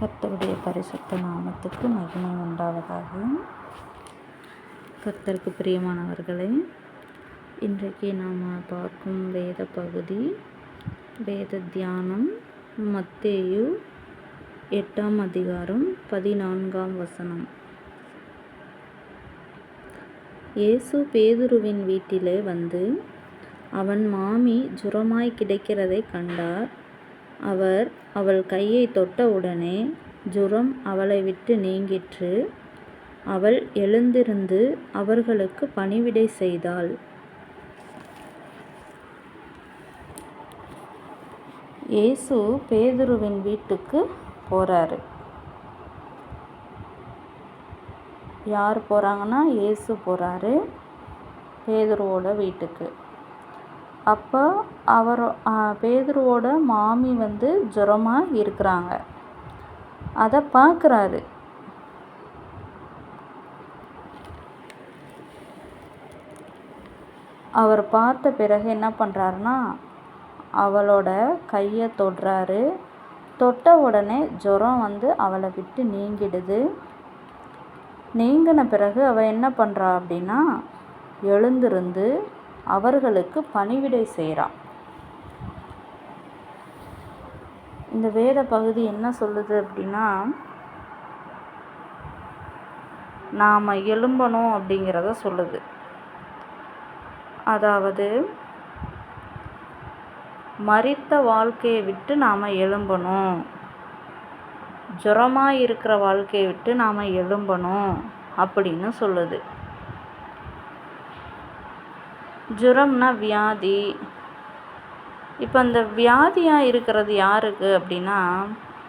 கர்த்தருடைய பரிசுத்த நாமத்துக்கு மகிமை உண்டாவதாக. கர்த்தருக்கு பிரியமானவர்களே, இன்றைக்கு நாம் பார்க்கும் வேத பகுதி, வேத தியானம் மத்தேயு 8ஆம் அதிகாரம் 14ஆம் வசனம். இயேசு பேதுருவின் வீட்டிலே வந்து அவன் மாமி ஜுரமாய் கிடக்கிறதை கண்டார். அவர் அவள் கையை தொட்டவுடனே ஜுரம் அவளை விட்டு நீங்கிற்று. அவள் எழுந்திருந்து அவர்களுக்கு பணிவிடை செய்தாள். இயேசு பேதுருவின் வீட்டுக்கு போகிறாரு. யார் போகிறாங்கன்னா, இயேசு போகிறாரு பேதுருவோட வீட்டுக்கு. அப்போ பேதுருவோட மாமி ஜுரமாக இருக்கிறாங்க. அதை பார்க்குறாரு. அவர் பார்த்த பிறகு என்ன பண்ணுறாருன்னா, அவளோட கையை தொடுறாரு. தொட்ட உடனே ஜுரம் அவளை விட்டு நீங்கிடுது. நீங்கின பிறகு அவள் என்ன பண்ணுறா அப்படின்னா, எழுந்திருந்து அவர்களுக்கு பணிவிடை செய்கிறான். இந்த வேத பகுதி என்ன சொல்லுது அப்படின்னா, நாம் எழும்பணும் அப்படிங்கிறத சொல்லுது. அதாவது மரித்த வாழ்க்கையை விட்டு நாம் எழும்பணும், ஜுரமாக இருக்கிற வாழ்க்கையை விட்டு நாம் எழும்பணும் அப்படின்னு சொல்லுது. ஜுரம்னா வியாதி. இப்போ அந்த வியாதியாக இருக்கிறது யாருக்கு அப்படின்னா,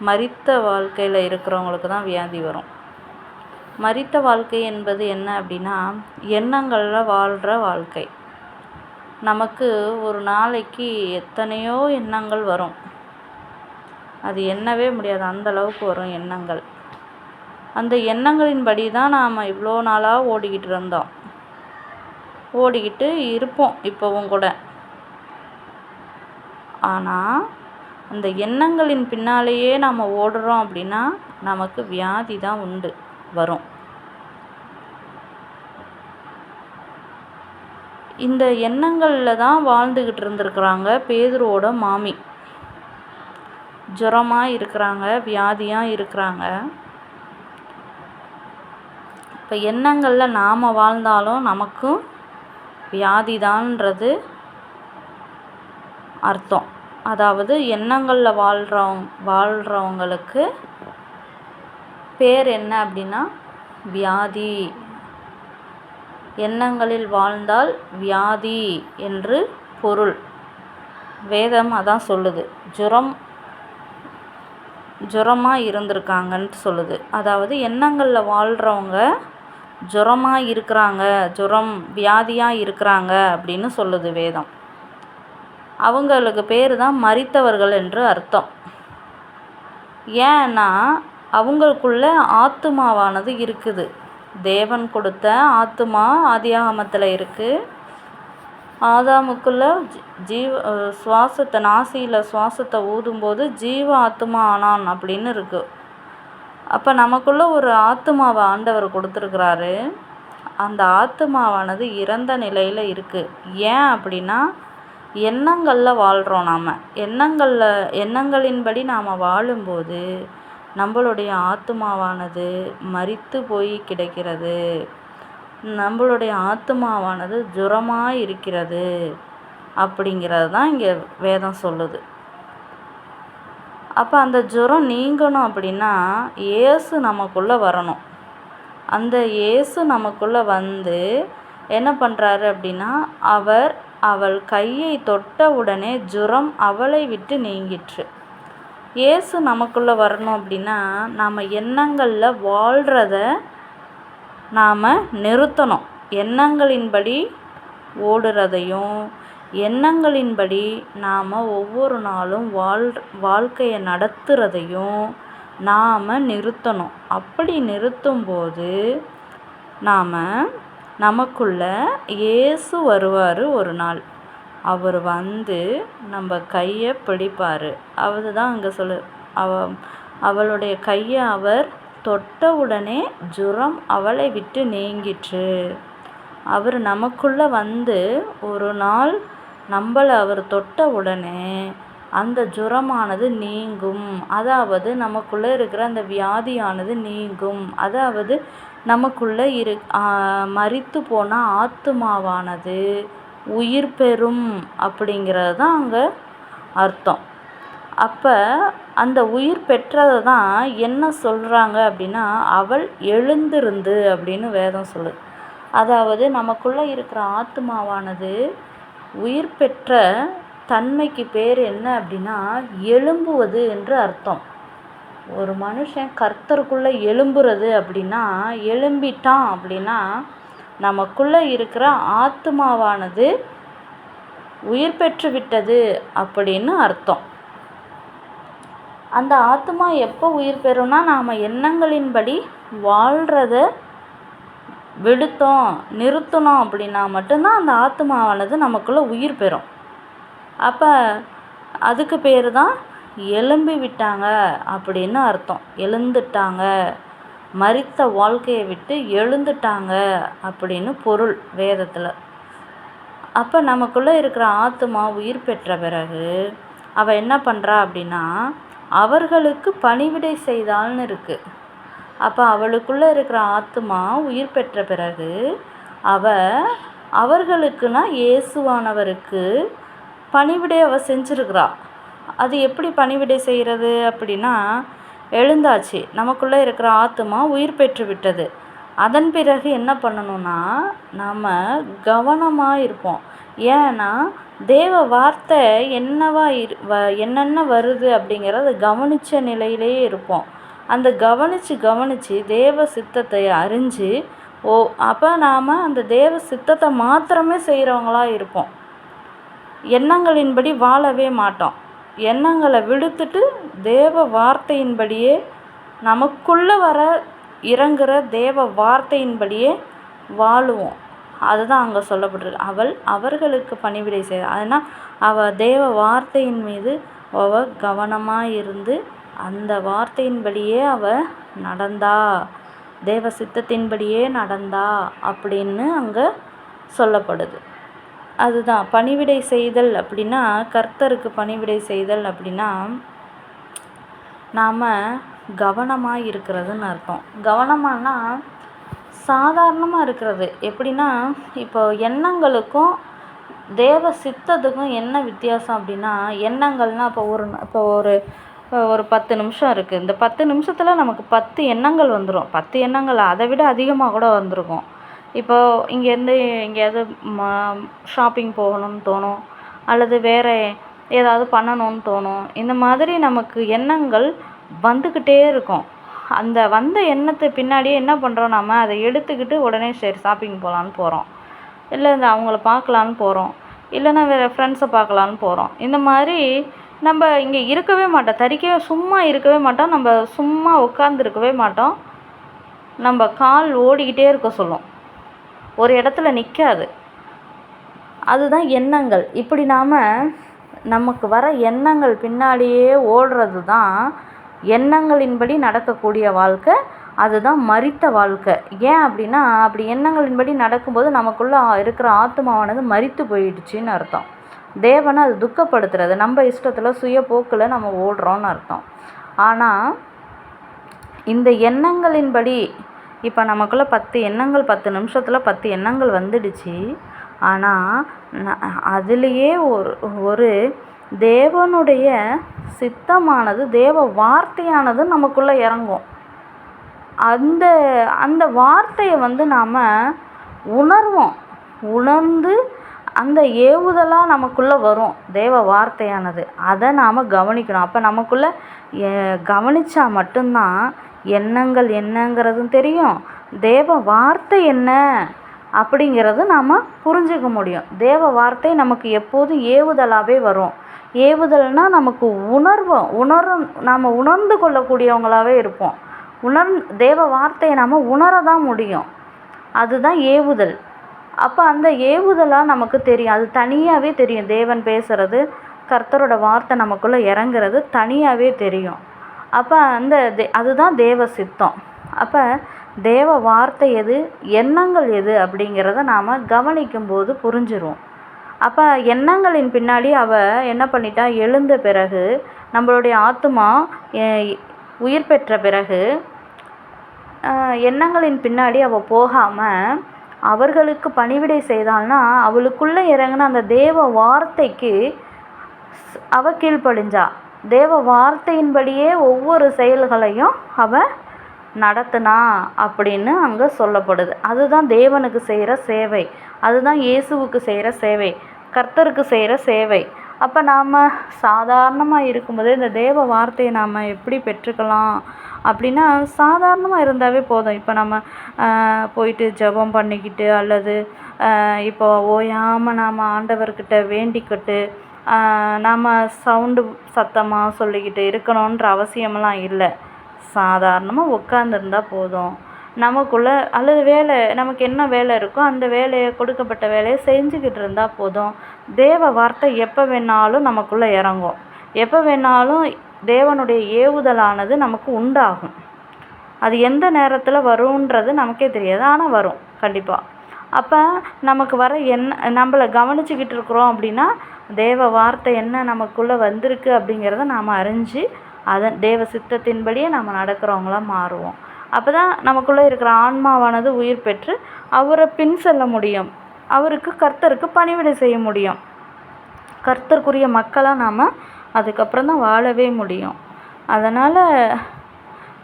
மரித்த வாழ்க்கையில் இருக்கிறவங்களுக்கு தான் வியாதி வரும். மரித்த வாழ்க்கை என்பது என்ன அப்படின்னா, எண்ணங்களில் வாழ்கிற வாழ்க்கை. நமக்கு ஒரு நாளைக்கு எத்தனையோ எண்ணங்கள் வரும். அது எண்ணவே முடியாது, அந்த அளவுக்கு வரும் எண்ணங்கள். அந்த எண்ணங்களின்படி தான் நாம் இவ்வளோ நாளாக ஓடிக்கிட்டு இருப்போம் இப்போவும் கூட. ஆனால் அந்த எண்ணங்களின் பின்னாலேயே நாம் ஓடுறோம் அப்படின்னா நமக்கு வியாதி தான் வரும். இந்த எண்ணங்களில் தான் வாழ்ந்துக்கிட்டு இருந்திருக்கிறாங்க பேதுருவோட மாமி. ஜுரமாக இருக்கிறாங்க, வியாதியாக இருக்கிறாங்க. இப்போ எண்ணங்களில் நாம் வாழ்ந்தாலும் நமக்கும் வியாதிதான்றது அர்த்தம். அதாவது எண்ணங்களில் வாழ்கிறவங்களுக்கு பேர் என்ன அப்படின்னா வியாதி. எண்ணங்களில் வாழ்ந்தால் வியாதி என்று பொருள். வேதம் அதான் சொல்லுது. ஜுரமாக இருந்திருக்காங்கன்ட்டு சொல்லுது. அதாவது எண்ணங்களில் வாழ்கிறவங்க ஜுரமாக இருக்கிறாங்க, வியாதியாக இருக்கிறாங்க அப்படின்னு சொல்லுது வேதம். அவங்களுக்கு பேர் தான் மரித்தவர்கள் என்று அர்த்தம். ஏன்னா அவங்களுக்குள்ள ஆத்துமாவானது இருக்குது. தேவன் கொடுத்த ஆத்துமா ஆதியாகமத்தில் இருக்குது. ஆதாமுக்குள்ள நாசியில் சுவாசத்தை ஊதும்போது ஜீவ ஆத்துமா ஆனான் அப்படின்னு இருக்குது. அப்போ நமக்குள்ள ஒரு ஆத்துமாவை ஆண்டவர் கொடுத்துருக்கிறாரு. அந்த ஆத்துமாவானது இறந்த நிலையில் இருக்குது. ஏன் அப்படின்னா, எண்ணங்களில் வாழ்கிறோம். நாம் எண்ணங்களின்படி நாம் வாழும்போது நம்மளுடைய ஆத்துமாவானது மரித்து போய் கிடக்கிறது. நம்மளுடைய ஆத்துமாவானது ஜுரமாக இருக்கிறது அப்படிங்கிறது தான் இங்கே வேதம் சொல்லுது. அப்போ அந்த ஜுரம் நீங்கணும் அப்படின்னா இயேசு நமக்குள்ளே வரணும். அந்த இயேசு நமக்குள்ளே வந்து என்ன பண்ணுறாரு அப்படின்னா, அவள் கையை தொட்ட உடனே ஜுரம் அவளை விட்டு நீங்கிற்று. இயேசு நமக்குள்ளே வரணும் அப்படின்னா நாம் எண்ணங்களில் வாழ்கிறத நாம் நிறுத்தணும். எண்ணங்களின்படி ஓடுறதையும் எண்ணங்களின்படி நாம் ஒவ்வொரு நாளும் வாழ்க்கையை நடத்துகிறதையும் நாம் நிறுத்தணும். அப்படி நிறுத்தும்போது நமக்குள்ள இயேசு வருவார் ஒரு நாள். அவர் வந்து நம்ம கையை பிடிப்பார். அவர் தான் அங்கே அவளுடைய கையை அவர் தொட்டவுடனே ஜுரம் அவளை விட்டு நீங்கிற்று. அவர் நமக்குள்ளே வந்து ஒரு நாள் நம்மளை அவர் தொட்ட உடனே அந்த ஜுரமானது நீங்கும். அதாவது நமக்குள்ளே இருக்கிற அந்த வியாதியானது நீங்கும். அதாவது நமக்குள்ளே மரித்து போன ஆத்துமாவானது உயிர் பெறும் அப்படிங்கிறது தான் அங்கே அர்த்தம். அப்போ அந்த உயிர் பெற்றதை தான் என்ன சொல்கிறாங்க அப்படின்னா, அவள் எழுந்திருந்து அப்படின்னு வேதம் சொல்லுது. அதாவது நமக்குள்ளே இருக்கிற ஆத்மாவானது உயிர் பெற்ற தன்மைக்கு பேர் என்ன அப்படின்னா எழும்புவது என்று அர்த்தம். ஒரு மனுஷன் கர்த்தருக்குள்ளே எழும்புறது அப்படின்னா, எழும்பிட்டான் அப்படின்னா நமக்குள்ளே இருக்கிற ஆத்மாவானது உயிர் பெற்று விட்டது அப்படின்னு அர்த்தம். அந்த ஆத்மா எப்போ உயிர் பெறும்னா, நாம் எண்ணங்களின்படி வாழ்கிறத விடுத்தோம் நிறுத்தினோம் அப்படின்னா மட்டும்தான் அந்த ஆத்மாவானது நமக்குள்ளே உயிர் பெறும். அப்போ அதுக்கு பேர் தான் எழும்பி விட்டாங்க அப்படின்னு அர்த்தம். எழுந்துட்டாங்க, மரித்த வாழ்க்கையை விட்டு எழுந்துட்டாங்க அப்படின்னு பொருள் வேதத்தில். அப்போ நமக்குள்ளே இருக்கிற ஆத்மா உயிர் பெற்ற பிறகு அவள் என்ன பண்ணுறா அப்படின்னா, அவர்களுக்கு பணிவிடை செய்தாள்னு இருக்குது. அப்போ அவளுக்குள்ளே இருக்கிற ஆத்மா உயிர் பெற்ற பிறகு அவர்களுக்குன்னா இயேசுவானவருக்கு பணிவிடை அவள் செஞ்சுருக்கிறா. அது எப்படி பணிவிடை செய்கிறது அப்படின்னா, எழுந்தாச்சு, நமக்குள்ளே இருக்கிற ஆத்மா உயிர் பெற்று விட்டது. அதன் பிறகு என்ன பண்ணணும்னா, நாம் கவனமாக இருப்போம். ஏன்னா தேவ வார்த்தை என்னென்ன வருது அப்படிங்கிறத கவனித்த நிலையிலேயே இருப்போம். அந்த கவனித்து தேவ சித்தத்தை அறிஞ்சு அப்போ நாம் அந்த தேவ சித்தத்தை மாத்திரமே செய்கிறவங்களாக இருப்போம். எண்ணங்களின்படி வாழவே மாட்டோம். எண்ணங்களை விடுத்துட்டு தேவ வார்த்தையின்படியே நமக்குள்ளே இறங்குற தேவ வார்த்தையின்படியே வாழுவோம். அதுதான் அங்கே சொல்லப்பட்டிருக்கு. அவர்களுக்கு பணிவிடை செய்ய. அதனால் அவள் தேவ வார்த்தையின் மீது அவள் கவனமாக இருந்து அந்த வார்த்தையின்படியே அவள் நடந்தா, தேவ சித்தத்தின்படியே நடந்தா அப்படின்னு அங்கே சொல்லப்படுது. அதுதான் பணிவிடை செய்தல் அப்படின்னா, கர்த்தருக்கு பணிவிடை செய்தல் அப்படின்னா நாம் கவனமாக இருக்கிறதுன்னு அர்த்தம். கவனமானா சாதாரணமாக இருக்கிறது. எப்படின்னா, இப்போ எண்ணங்களுக்கும் தேவ சித்தத்துக்கும் என்ன வித்தியாசம் அப்படின்னா, எண்ணங்கள்னால் இப்போ ஒரு 10 நிமிஷம் இருக்குது. இந்த 10 நிமிஷத்தில் நமக்கு 10 எண்ணங்கள் வந்துடும். 10 எண்ணங்கள் அதை விட அதிகமாக கூட வந்திருக்கும். இப்போது இங்கேருந்து எங்கேயாவது ஷாப்பிங் போகணும்னு தோணும், அல்லது வேறு ஏதாவது பண்ணணும்னு தோணும். இந்த மாதிரி நமக்கு எண்ணங்கள் வந்துக்கிட்டே இருக்கும். அந்த வந்த எண்ணத்தை பின்னாடியே என்ன பண்ணுறோம், நாம் அதை எடுத்துக்கிட்டு உடனே சரி ஷாப்பிங் போகலான்னு போகிறோம், இல்லை இந்த அவங்கள பார்க்கலான்னு போகிறோம், இல்லைன்னா வேறு ஃப்ரெண்ட்ஸை பார்க்கலான்னு போகிறோம். இந்த மாதிரி நம்ம இங்கே இருக்கவே மாட்டோம், சும்மா இருக்கவே மாட்டோம். நம்ம சும்மா உட்காந்துருக்கவே மாட்டோம். நம்ம கால் ஓடிக்கிட்டே இருக்க சொல்லும், ஒரு இடத்துல நிற்காது. அதுதான் எண்ணங்கள். இப்படி நமக்கு வர எண்ணங்கள் பின்னாடியே ஓடுறது தான் எண்ணங்களின்படி நடக்கக்கூடிய வாழ்க்கை. அதுதான் மரித்த வாழ்க்கை. ஏன் அப்படின்னா, அப்படி எண்ணங்களின்படி நடக்கும்போது நமக்குள்ளே இருக்கிற ஆத்மாவானது மரித்து போயிடுச்சின்னு அர்த்தம். தேவனை அது துக்கப்படுத்துறது. நம்ம இஷ்டத்தில் சுய போக்கில் நம்ம ஓடுறோன்னு அர்த்தம். ஆனால் இந்த எண்ணங்களின்படி இப்போ நமக்குள்ளே 10 எண்ணங்கள் 10 நிமிஷத்தில் 10 எண்ணங்கள் வந்துடுச்சு. ஆனால் அதுலேயே ஒரு தேவனுடைய சித்தமானது, தேவ வார்த்தையானது நமக்குள்ளே இறங்கும். அந்த வார்த்தையை நாம் உணர்வோம். உணர்ந்து அந்த ஏவுதலாக நமக்குள்ளே வரும் தேவ வார்த்தையானது. அதை நாம் கவனிக்கணும். அப்போ நமக்குள்ளே கவனித்தா மட்டும்தான் எண்ணங்கள் என்னங்கிறதும் தெரியும், தேவ வார்த்தை என்ன அப்படிங்கிறது நாம் புரிஞ்சிக்க முடியும். தேவ வார்த்தை நமக்கு எப்போதும் ஏவுதலாகவே வரும். ஏவுதல்னால் நமக்கு நாம் உணர்ந்து கொள்ளக்கூடியவங்களாகவே இருப்போம். தேவ வார்த்தையை நாம் உணர தான் முடியும். அதுதான் ஏவுதல். அப்போ அந்த ஏவுதலாக நமக்கு தெரியும். அது தனியாகவே தெரியும். தேவன் பேசுகிறது, கர்த்தரோட வார்த்தை நமக்குள்ளே இறங்குறது தனியாகவே தெரியும். அப்போ அதுதான் தேவ சித்தம். அப்போ தேவ வார்த்தை எது, எண்ணங்கள் எது அப்படிங்கிறத நாம் கவனிக்கும்போது புரிஞ்சிரும். அப்போ எண்ணங்களின் பின்னாடி அவள் என்ன பண்ணிட்டா, எழுந்த பிறகு நம்மளுடைய ஆத்மா உயிர் பெற்ற பிறகு எண்ணங்களின் பின்னாடி அவள் போகாமல் அவர்களுக்கு பணிவிடை செய்தாள்னா, அவளுக்குள்ளே இறங்கின அந்த தேவ வார்த்தைக்கு அவள் கீழ்ப்படிஞ்சா. தேவ வார்த்தையின்படியே ஒவ்வொரு செயல்களையும் அவள் நடத்தினா அப்படின்னு அங்கே சொல்லப்படுது. அதுதான் தேவனுக்கு செய்கிற சேவை, அதுதான் இயேசுவுக்கு செய்கிற சேவை, கர்த்தருக்கு செய்கிற சேவை. அப்போ நாம் சாதாரணமாக இருக்கும்போதே இந்த தேவ வார்த்தையை நாம் எப்படி பெற்றுக்கலாம் அப்படின்னா, சாதாரணமாக இருந்தாவே போதும். இப்போ நம்ம போயிட்டு ஜெபம் பண்ணிக்கிட்டு அல்லது இப்போ ஓயாமல் நாம் ஆண்டவர்கிட்ட வேண்டிக்கிட்டு நாம் சத்தமாக சொல்லிக்கிட்டு இருக்கணுன்ற அவசியமெல்லாம் இல்லை. சாதாரணமாக உட்காந்துருந்தா போதும். நமக்குள்ளே அல்லது நமக்கு என்ன வேலை இருக்கோ அந்த வேலையை, கொடுக்கப்பட்ட வேலையை செஞ்சுக்கிட்டு இருந்தால் போதும். தேவ வார்த்தை எப்போ வேணாலும் நமக்குள்ளே இறங்கும். எப்போ வேணாலும் தேவனுடைய ஏவுதலானது நமக்கு உண்டாகும். அது எந்த நேரத்தில் வரும்ன்றது நமக்கே தெரியாது, ஆனால் வரும் கண்டிப்பாக. அப்போ நமக்கு வர நம்மளை கவனிச்சுக்கிட்டு இருக்கிறோம் அப்படின்னா தேவ வார்த்தை என்ன நமக்குள்ளே வந்திருக்கு அப்படிங்கிறத நாம் அறிஞ்சு அதன் தேவ சித்தத்தின்படியே நம்ம நடக்கிறவங்களாக மாறுவோம். அப்போ தான் நமக்குள்ளே இருக்கிற ஆன்மாவானது உயிர் பெற்று அவரை பின் செல்ல முடியும். அவருக்கு கர்த்தருக்கு பணிவிடை செய்ய முடியும். கர்த்தருக்குரிய மக்களாக நாம் அதுக்கப்புறம் தான் வாழவே முடியும். அதனால்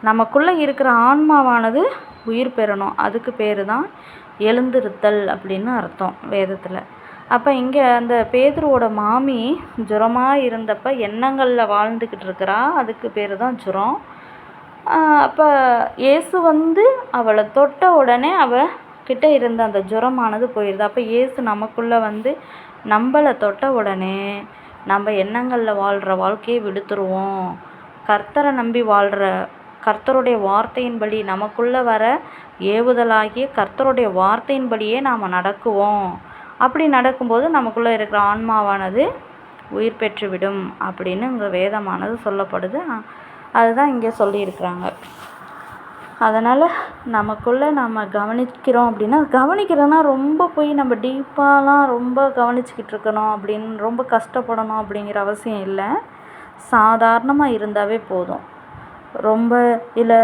நமக்குள்ளே இருக்கிற ஆன்மாவானது உயிர் பெறணும். அதுக்கு பேர் தான் எழுந்திருத்தல் அப்படின்னு அர்த்தம் வேதத்தில். அப்போ இங்கே அந்த பேதுருவோட மாமி ஜுரமாக இருந்தப்போ எண்ணங்களில் வாழ்ந்துக்கிட்டு இருக்கிறா. அதுக்கு பேர் தான் ஜுரம். அப்போ இயேசு அவளை தொட்ட உடனே அவகிட்ட இருந்த அந்த ஜுரமானது போயிடுது. அப்போ இயேசு நமக்குள்ளே நம்மளை தொட்ட உடனே நம்ம எண்ணங்களில் வாழ்கிற வாழ்க்கையை விடுத்துருவோம். கர்த்தரை நம்பி வாழ்கிற, கர்த்தருடைய வார்த்தையின்படி நமக்குள்ளே வர ஏவுதலாகிய கர்த்தருடைய வார்த்தையின்படியே நாம் நடக்குவோம். அப்படி நடக்கும்போது நமக்குள்ளே இருக்கிற ஆன்மாவானது உயிர் பெற்றுவிடும் அப்படின்னு இங்கே வேதமானது சொல்லப்படுது. அதுதான் இங்கே சொல்லியிருக்கிறாங்க. அதனால் நமக்குள்ளே நம்ம கவனிக்கிறோம் அப்படின்னா, கவனிக்கிறோன்னா ரொம்ப போய் நம்ம டீப்பாலாம் ரொம்ப கவனிச்சிக்கிட்டு இருக்கணும் அப்படின்னு ரொம்ப கஷ்டப்படணும் அப்படிங்கிற அவசியம் இல்லை. சாதாரணமாக இருந்தாவே போதும். ரொம்ப இல்லை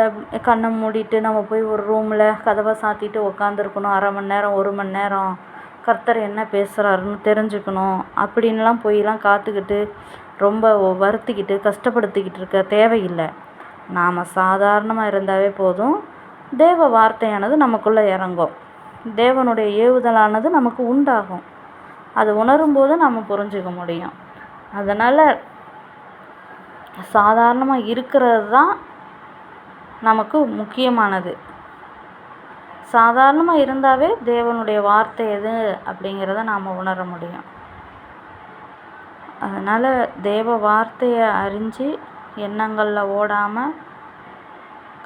கண்ணை மூடிட்டு நம்ம போய் ஒரு ரூமில் கதவை சாத்திட்டு உக்காந்துருக்கணும் 1/2 மணி நேரம் 1 மணி நேரம் கர்த்தர் என்ன பேசுகிறாருன்னு தெரிஞ்சுக்கணும் அப்படின்லாம் போயெலாம் காத்துக்கிட்டு ரொம்ப வருத்திக்கிட்டு கஷ்டப்படுத்திக்கிட்டு இருக்க தேவையில்லை. நாம் சாதாரணமாக இருந்தாவே போதும். தேவ வார்த்தையானது நமக்குள்ளே இறங்கும். தேவனுடைய ஏவுதலானது நமக்கு உண்டாகும். அது உணரும்போது நம்ம புரிஞ்சுக்க முடியும். அதனால் சாதாரணமாக இருக்கிறது தான் நமக்கு முக்கியமானது. சாதாரணமாக இருந்தாவே தேவனுடைய வார்த்தை எது அப்படிங்கிறத நாம் உணர முடியும். அதனால் தேவ வார்த்தையை அறிஞ்சு எண்ணங்களில் ஓடாமல்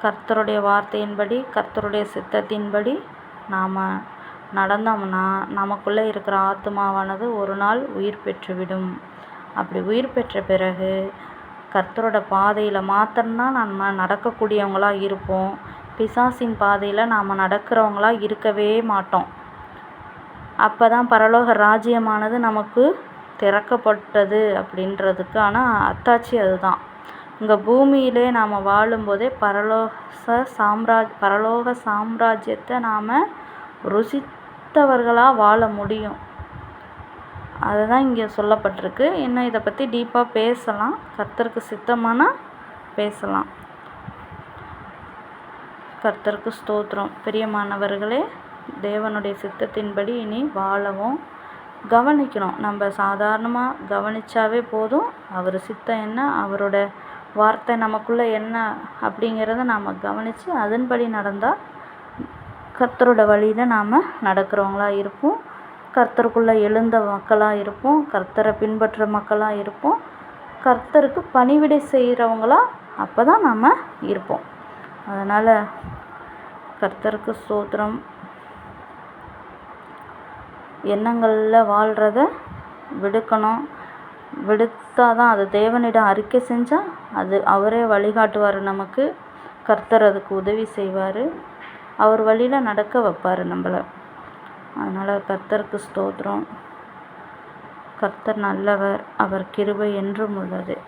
கர்த்தருடைய வார்த்தையின்படி கர்த்தருடைய சித்தத்தின்படி நாம் நடந்தோம்னா நமக்குள்ளே இருக்கிற ஆத்மாவானது ஒரு நாள் உயிர் பெற்றுவிடும். அப்படி உயிர் பெற்ற பிறகு கர்த்தரோட பாதையில் மாத்திரம்தான் நம்ம நடக்கக்கூடியவங்களாக இருப்போம். பிசாசின் பாதையில் நாம் நடக்கிறவங்களாக இருக்கவே மாட்டோம். அப்போ தான் பரலோக ராஜ்யமானது நமக்கு திறக்கப்பட்டது அப்படின்றதுக்கான அத்தாட்சி அதுதான். இங்கே பூமியிலே நாம் வாழும்போதே பரலோக சாம்ராஜ்யத்தை நாம் ருசித்தவர்களாக வாழ முடியும். அதுதான் இங்கே சொல்லப்பட்டிருக்கு. இன்னும் இதை பற்றி டீப்பாக பேசலாம், கர்த்தருக்கு சித்தமானா பேசலாம். கர்த்தருக்கு ஸ்தோத்திரம். பிரியமானவர்களே, தேவனுடைய சித்தத்தின்படி இனி வாழவும் கவனிக்கணும். நம்ம சாதாரணமாக கவனித்தாவே போதும். அவர் சித்தம் என்ன, அவரோட வார்த்தை நமக்குள்ளே என்ன அப்படிங்கிறத நாம் கவனித்து அதன்படி நடந்தால் கர்த்தரோட வழியில் நாம் நடக்கிறவங்களாக இருப்போம். கர்த்தருக்குள்ளே எழுந்த மக்களாக இருப்போம். கர்த்தரை பின்பற்ற மக்களாக இருப்போம். கர்த்தருக்கு பணிவிடை செய்கிறவங்களாக அப்போ தான் நாம் இருப்போம். அதனால் கர்த்தருக்கு ஸ்தோத்திரம். எண்ணங்களில் வாழ்கிறத விடுக்கணும். விடுத்தால் தான் அது தேவனிடம் அறிக்கை செஞ்சால் அது அவரே வழிகாட்டுவார் நமக்கு. கர்த்தர் அதுக்கு உதவி செய்வார். அவர் வழியில் நடக்க வைப்பார் நம்மளை. அதனால் கர்த்தருக்கு ஸ்தோத்திரம். கர்த்தர் நல்லவர். அவர் கிருபை என்றும் உள்ளது.